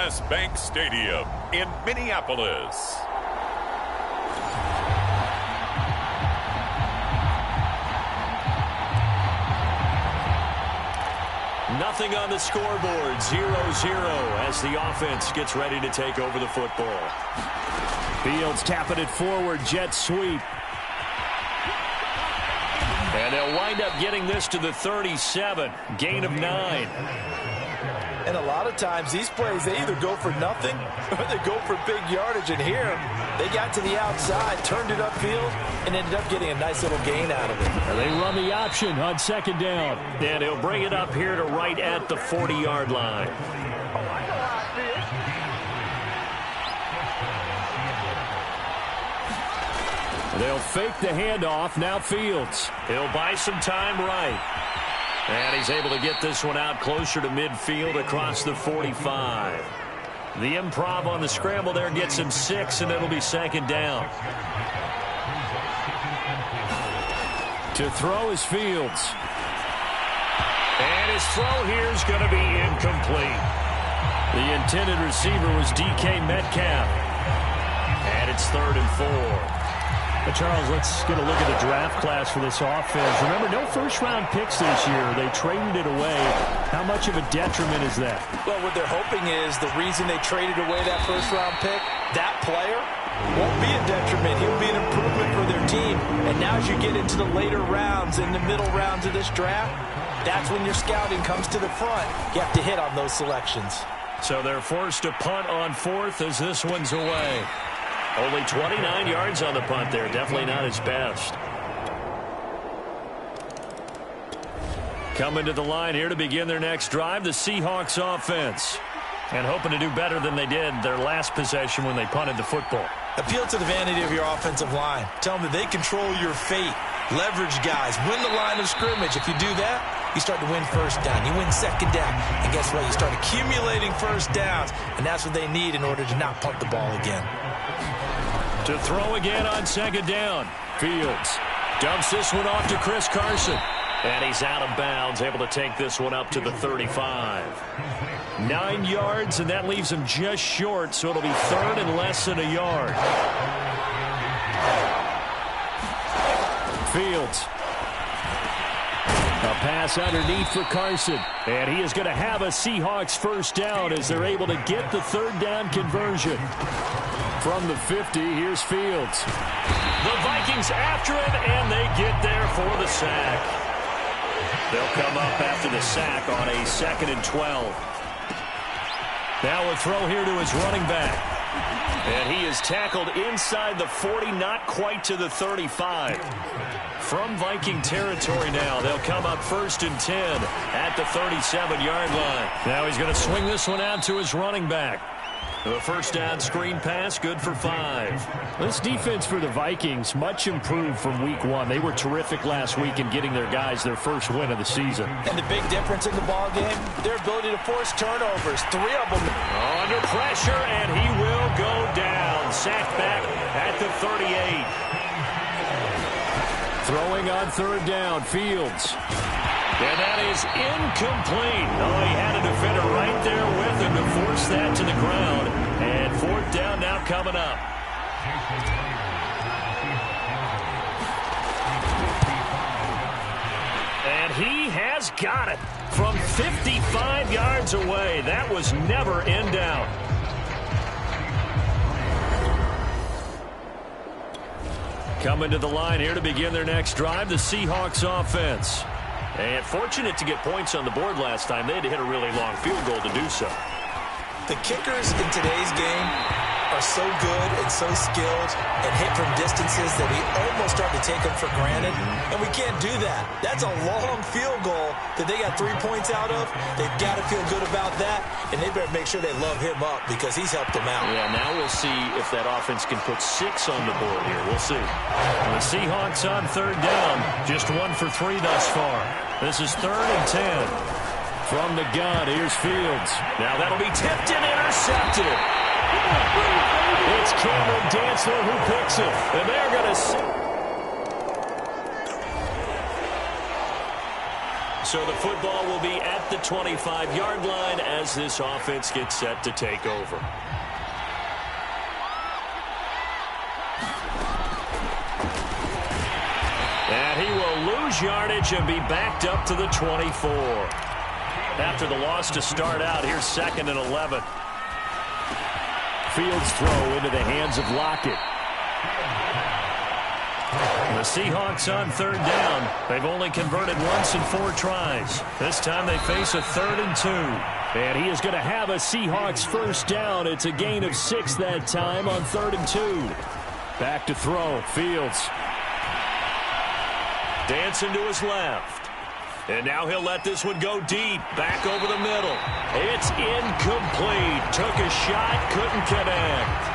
U.S. Bank Stadium in Minneapolis. Nothing on the scoreboard, 0-0 as the offense gets ready to take over the football. Fields tapping it forward, jet sweep. And they'll wind up getting this to the 37, gain of 9. And a lot of times these plays, they either go for nothing or they go for big yardage. And here, they got to the outside, turned it upfield, and ended up getting a nice little gain out of it. And they run the option on second down. And he'll bring it up here to right at the 40-yard line. They'll fake the handoff. Now Fields. He'll buy some time right. And he's able to get this one out closer to midfield across the 45. The improv on the scramble there gets him 6, and it'll be second down. To throw is Fields. And his throw here is going to be incomplete. The intended receiver was DK Metcalf. And it's 3rd and 4. Charles, let's get a look at the draft class for this offense. Remember, no first-round picks this year. They traded it away. How much of a detriment is that? Well, what they're hoping is the reason they traded away that first-round pick, that player won't be a detriment. He'll be an improvement for their team. And now as you get into the later rounds, in the middle rounds of this draft, that's when your scouting comes to the front. You have to hit on those selections. So they're forced to punt on 4th as this one's away. Only 29 yards on the punt there. Definitely not his best. Coming to the line here to begin their next drive, the Seahawks offense. And hoping to do better than they did their last possession when they punted the football. Appeal to the vanity of your offensive line. Tell them that they control your fate. Leverage guys. Win the line of scrimmage. If you do that, you start to win first down. You win second down. And guess what? You start accumulating first downs. And that's what they need in order to not punt the ball again. To throw again on second down. Fields dumps this one off to Chris Carson. And he's out of bounds, able to take this one up to the 35. 9 yards, and that leaves him just short, so it'll be 3rd and less than a yard. Fields. A pass underneath for Carson. And he is going to have a Seahawks first down as they're able to get the 3rd down conversion. From the 50, here's Fields. The Vikings after him, and they get there for the sack. They'll come up after the sack on a 2nd and 12. Now a throw here to his running back. And he is tackled inside the 40, not quite to the 35. From Viking territory now, they'll come up 1st and 10 at the 37-yard line. Now he's going to swing this one out to his running back. The first down screen pass, good for 5. This defense for the Vikings, much improved from week 1. They were terrific last week in getting their guys their first win of the season. And the big difference in the ball game, their ability to force turnovers. 3 of them. Under pressure, and he will go down. Sacked back at the 38. Throwing on 3rd down, Fields. And that is incomplete. Oh, he had a defender right there with him to force that to the ground. And 4th down now coming up. And he has got it from 55 yards away. That was never in doubt. Coming to the line here to begin their next drive, the Seahawks offense. And fortunate to get points on the board last time. They had to hit a really long field goal to do so. The kickers in today's game are so good and so skilled and hit from distances that we almost start to take them for granted. And we can't do that. That's a long field goal that they got 3 points out of. They've got to feel good about that. And they better make sure they love him up because he's helped them out. Yeah, now we'll see if that offense can put 6 on the board here. We'll see. And the Seahawks on 3rd down. Just 1 for 3 thus far. This is 3rd and 10. From the gun, here's Fields. Now that'll be tipped and intercepted. It's Cameron Dantzler who picks it. And they're going to... So the football will be at the 25-yard line as this offense gets set to take over. And he will lose yardage and be backed up to the 24. After the loss to start out, here's 2nd and 11. Fields throw into the hands of Lockett. The Seahawks on 3rd down. They've only converted once in 4 tries. This time they face a 3rd and 2. And he is going to have a Seahawks first down. It's a gain of 6 that time on 3rd and 2. Back to throw. Fields. Dancing to his left. And now he'll let this one go deep. Back over the middle. It's incomplete. Took a shot, couldn't connect.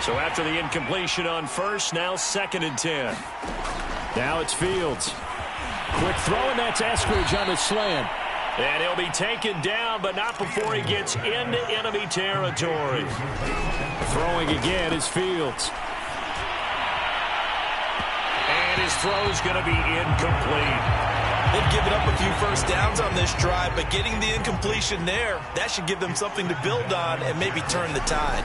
So after the incompletion on first, now 2nd and 10. Now it's Fields. Quick throw, and that's Eskridge on the slant. And he'll be taken down, but not before he gets into enemy territory. Throwing again is Fields. And his throw is going to be incomplete. They've given up a few first downs on this drive, but getting the incompletion there, that should give them something to build on and maybe turn the tide.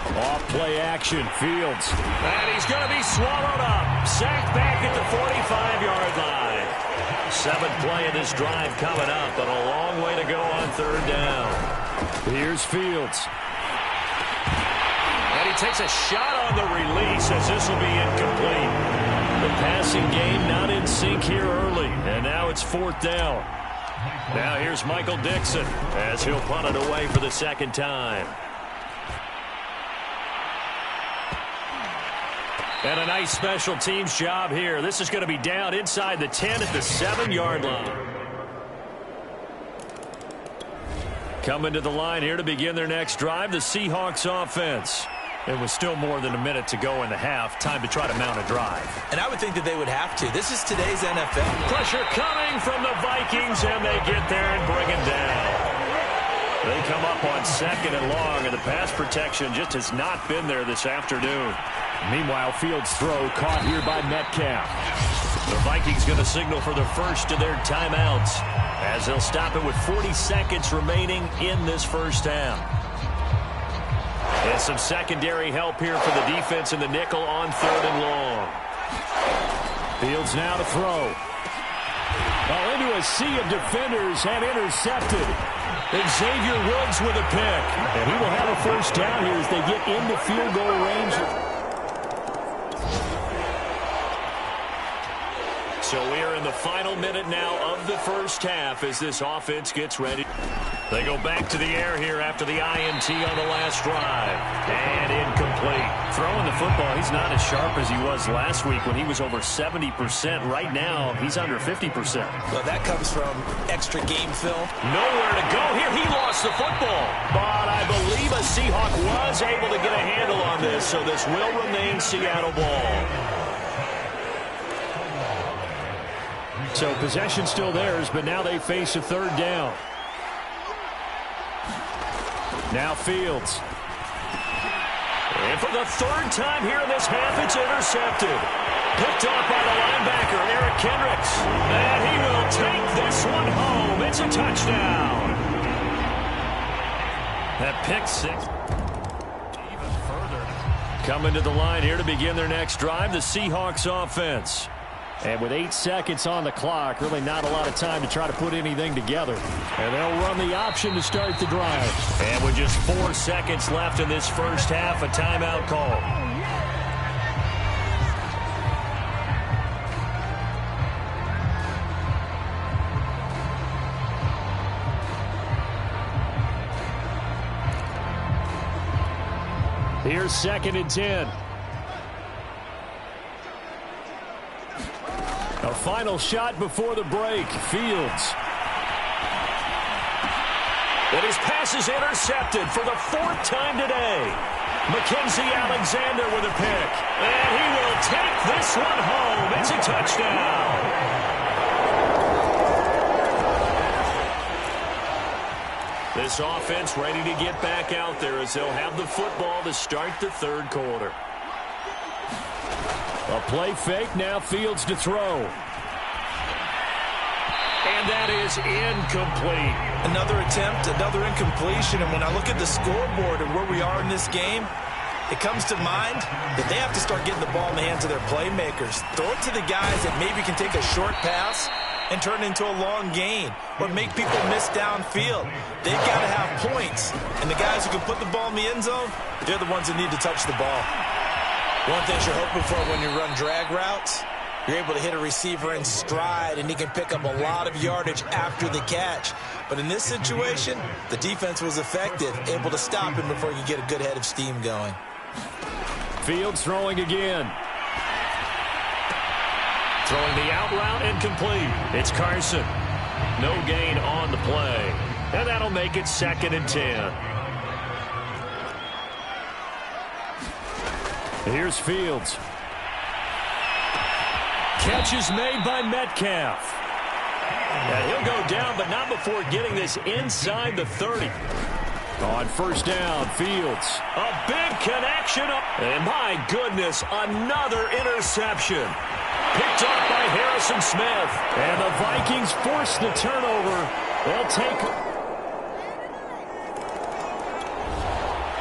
Off play action, Fields. And he's going to be swallowed up. Sacked back at the 45-yard line. 7th play of this drive coming up, but a long way to go on 3rd down. Here's Fields. And he takes a shot on the release as this will be incomplete. The passing game not in sync here early, and now it's 4th down. Now here's Michael Dixon as he'll punt it away for the 2nd time. And a nice special teams job here. This is going to be down inside the 10 at the 7-yard line. Coming to the line here to begin their next drive, the Seahawks offense. It was still more than a minute to go in the half. Time to try to mount a drive. And I would think that they would have to. This is today's NFL. Pressure coming from the Vikings, and they get there and bring it down. They come up on 2nd and long, and the pass protection just has not been there this afternoon. Meanwhile, Fields' throw caught here by Metcalf. The Vikings going to signal for the first of their timeouts as they'll stop it with 40 seconds remaining in this first half. And some secondary help here for the defense in the nickel on 3rd and long. Fields now to throw. Well, into a sea of defenders and intercepted. Xavier Woods with a pick. And he will have a first down here as they get into field goal range. So we are in the final minute now of the first half as this offense gets ready. They go back to the air here after the INT on the last drive. And incomplete. Throwing the football, he's not as sharp as he was last week when he was over 70%. Right now, he's under 50%. Well, that comes from extra game film. Nowhere to go here. He lost the football. But I believe a Seahawk was able to get a handle on this, so this will remain Seattle ball. So possession still theirs, but now they face a 3rd down. Now Fields. And for the 3rd time here in this half, it's intercepted. Picked off by the linebacker, Eric Kendricks. And he will take this one home. It's a touchdown. That pick 6. Even further. Coming to the line here to begin their next drive, the Seahawks offense. And with 8 seconds on the clock, really not a lot of time to try to put anything together. And they'll run the option to start the drive. And with just 4 seconds left in this first half, a timeout call. Here's 2nd and 10. A final shot before the break. Fields. And his pass is intercepted for the 4th time today. Mackenzie Alexander with a pick. And he will take this one home. It's a touchdown. This offense ready to get back out there as they'll have the football to start the 3rd quarter. A play fake, now Fields to throw. And that is incomplete. Another attempt, another incompletion. And when I look at the scoreboard and where we are in this game, it comes to mind that they have to start getting the ball in the hands of their playmakers. Throw it to the guys that maybe can take a short pass and turn it into a long gain or make people miss downfield. They've got to have points. And the guys who can put the ball in the end zone, they're the ones that need to touch the ball. One thing you're hoping for when you run drag routes, you're able to hit a receiver in stride, and he can pick up a lot of yardage after the catch. But in this situation, the defense was effective, able to stop him before you get a good head of steam going. Fields throwing again. Throwing the out route incomplete. It's Carson. No gain on the play. And that'll make it 2nd and 10. Here's Fields. Catch is made by Metcalf. And he'll go down, but not before getting this inside the 30. On first down, Fields. A big connection. And my goodness, another interception. Picked off by Harrison Smith. And the Vikings force the turnover. They'll take...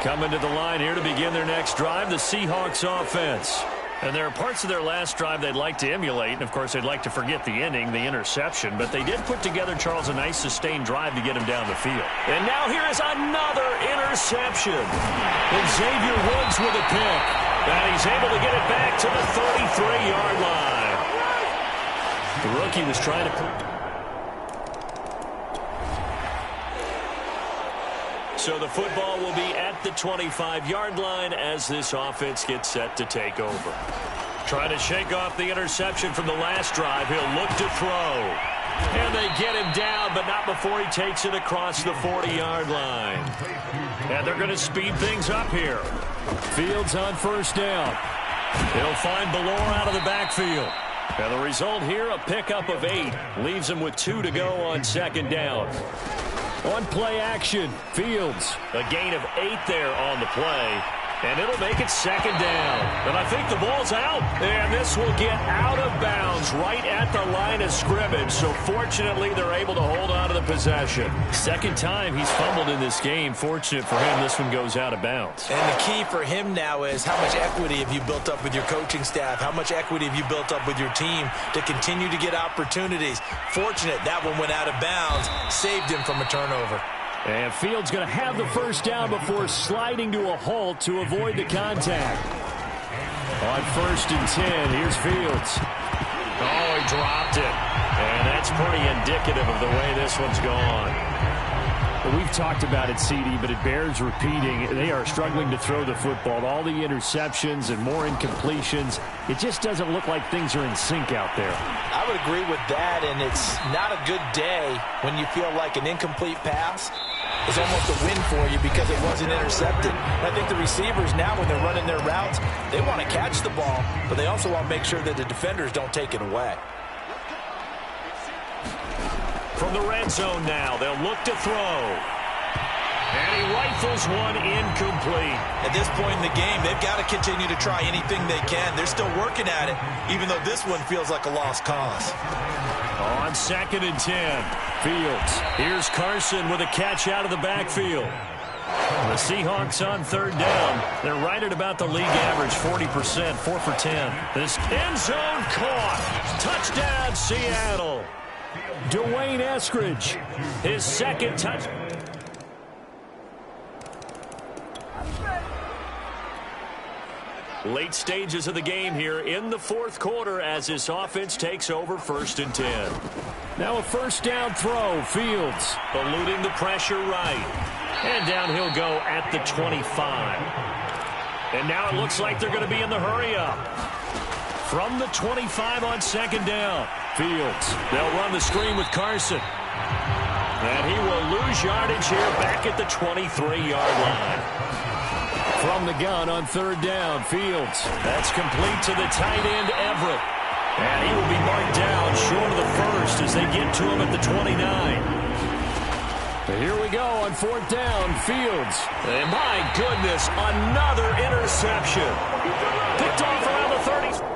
Coming to the line here to begin their next drive, the Seahawks offense. And there are parts of their last drive they'd like to emulate. And, of course, they'd like to forget the ending, the interception. But they did put together, Charles, a nice sustained drive to get him down the field. And now here is another interception. And Xavier Woods with a pick. And he's able to get it back to the 33-yard line. The rookie was trying to... So the football will be at the 25-yard line as this offense gets set to take over. Trying to shake off the interception from the last drive. He'll look to throw. And they get him down, but not before he takes it across the 40-yard line. And they're going to speed things up here. Fields on first down. He'll find Ballore out of the backfield. And the result here, a pickup of 8. Leaves him with 2 to go on 2nd down. On play action, Fields. A gain of 8 there on the play. And it'll make it 2nd down. And I think the ball's out. And this will get out of bounds right at the line of scrimmage. So fortunately, they're able to hold on to the possession. 2nd time he's fumbled in this game. Fortunate for him, this one goes out of bounds. And the key for him now is how much equity have you built up with your coaching staff? How much equity have you built up with your team to continue to get opportunities? Fortunate that one went out of bounds, saved him from a turnover. And Fields going to have the first down before sliding to a halt to avoid the contact. On 1st and 10, here's Fields. Oh, he dropped it. And that's pretty indicative of the way this one's gone. We've talked about it, CD, but it bears repeating. They are struggling to throw the football. All the interceptions and more incompletions. It just doesn't look like things are in sync out there. I would agree with that, and it's not a good day when you feel like an incomplete pass is almost a win for you because it wasn't intercepted. And I think the receivers now, when they're running their routes, they want to catch the ball, but they also want to make sure that the defenders don't take it away. From the red zone now, they'll look to throw. And he rifles one incomplete. At this point in the game, they've got to continue to try anything they can. They're still working at it, even though this one feels like a lost cause. On 2nd and 10, Fields. Here's Carson with a catch out of the backfield. The Seahawks on 3rd down. They're right at about the league average, 40%, 4 for 10. This end zone caught. Touchdown, Seattle. Dwayne Eskridge, his 2nd touch. Late stages of the game here in the 4th quarter as this offense takes over 1st and 10. Now a first down throw, Fields. Eluding the pressure right. And down he'll go at the 25. And now it looks like they're going to be in the hurry up. From the 25 on 2nd down. Fields. They'll run the screen with Carson. And he will lose yardage here back at the 23-yard line. From the gun on 3rd down, Fields. That's complete to the tight end, Everett. And he will be marked down short of the 1st as they get to him at the 29. Here we go on 4th down, Fields. And my goodness, another interception. Picked off around the 30.